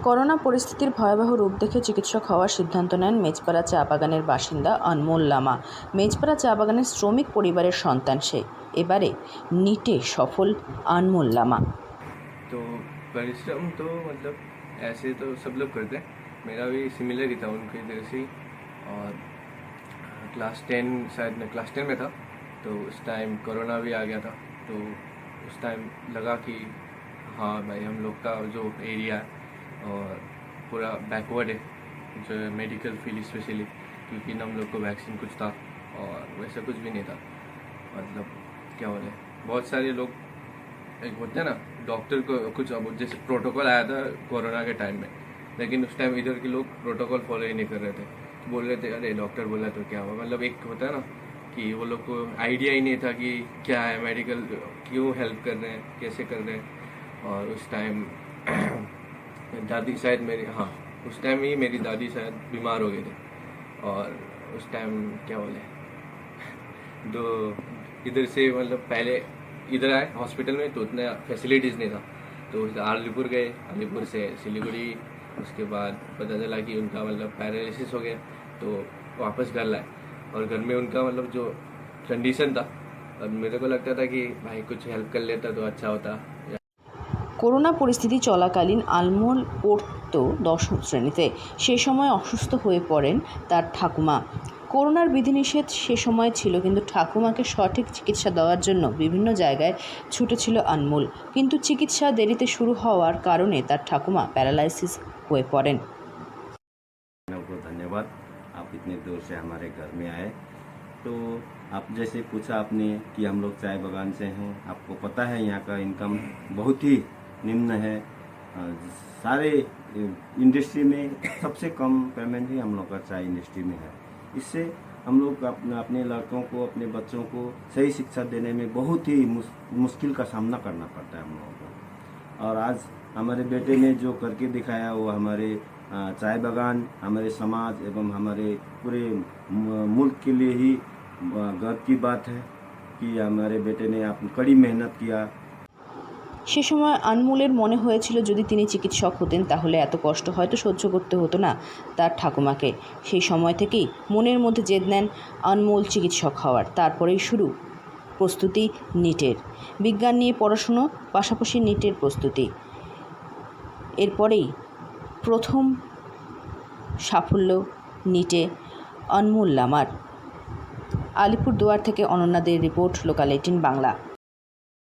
Corona পরিস্থিতির ভয়াবহ রূপ দেখে চিকিৎসক হওয়ার সিদ্ধান্ত নেন মেজপাড়া চা বাগানের বাসিন্দা अनमोल लामा। মেজপাড়া চা বাগানের শ্রমিক পরিবারের সন্তান সে। এবারে नीटे सफल अनमोल लामा। तो परिश्रम तो मतलब ऐसे तो सब लोग करते हैं, मेरा भी सिमिलर ही था उनके तरह से ही। और क्लास 10 शायद मैं क्लास 10 में था, तो उस टाइम कोरोना भी आ गया था। तो उस टाइम लगा कि हाँ भाई, हम लोग का जो एरिया है और पूरा बैकवर्ड है जो मेडिकल फील्ड स्पेशली, क्योंकि हम लोग को वैक्सीन कुछ था और वैसा कुछ भी नहीं था। मतलब क्या बोले, बहुत सारे लोग एक होते हैं ना, डॉक्टर को कुछ अब जैसे प्रोटोकॉल आया था कोरोना के टाइम में, लेकिन उस टाइम इधर के लोग प्रोटोकॉल फॉलो ही नहीं कर रहे थे। बोल रहे थे अरे डॉक्टर बोला तो क्या हुआ। मतलब एक होता है ना कि वो लोग को आइडिया ही नहीं था कि क्या है मेडिकल, क्यों हेल्प कर रहे हैं, कैसे कर रहे हैं। और उस टाइम दादी शायद मेरी, हाँ उस टाइम ही मेरी दादी शायद बीमार हो गए थे। और उस टाइम क्या बोले, तो इधर से मतलब पहले इधर आए हॉस्पिटल में तो उतना फैसिलिटीज़ नहीं था, तो अलीपुर गए, अलीपुर से सिलीगुड़ी। उसके बाद पता चला कि उनका मतलब पैरालिसिस हो गया, तो वापस घर लाए। और घर में उनका मतलब जो कंडीशन था, और मेरे को लगता था कि भाई कुछ हेल्प कर लेता तो अच्छा होता। করোনা পরিস্থিতি চলাকালীন আনমোল পড়তো দশম শ্রেণীতে। সে সময় অসুস্থ হয়ে পড়েন তার ঠাকুমা। করোনার বিধিনিষেধ সে সময় ছিল, কিন্তু ঠাকুমাকে সঠিক চিকিৎসা দেওয়ার জন্য বিভিন্ন জায়গায় ছুটেছিল আনমোল, কিন্তু চিকিৎসা দেরিতে শুরু হওয়ার কারণে তার ঠাকুমা প্যারালাইসিস হয়ে পড়েন। धन्यवाद, आप इतने दूर से हमारे घर में आए। तो आप जैसे पूछा आपने कि हम लोग चाय बागान से हैं, आपको पता है यहाँ का इनकम बहुत ही निम्न है। सारे इंडस्ट्री में सबसे कम पेमेंट ही हम लोग का चाय इंडस्ट्री में है। इससे हम लोग अपने लड़कों को, अपने बच्चों को सही शिक्षा देने में बहुत ही मुश्किल का सामना करना पड़ता है हम लोगों को। और आज हमारे बेटे ने जो करके दिखाया वो हमारे चाय बागान, हमारे समाज एवं हमारे पूरे मुल्क के लिए ही गर्व की बात है कि हमारे बेटे ने कड़ी मेहनत किया। সে সময় আনমোলের মনে হয়েছিল যদি তিনি চিকিৎসক হতেন তাহলে এত কষ্ট হয়তো সহ্য করতে হতো না তার ঠাকুমাকে। সেই সময় থেকেই মনের মধ্যে জেদ নেন আনমোল চিকিৎসক হওয়ার। তারপরেই শুরু প্রস্তুতি नीटेর। বিজ্ঞান নিয়ে পড়াশুনো, পাশাপাশি नीटेর প্রস্তুতি। এরপরেই প্রথম সাফল্য नीटे अनमोल लामार। আলিপুরদুয়ার থেকে অনন্যা দের রিপোর্ট, লোকাল 18 বাংলা।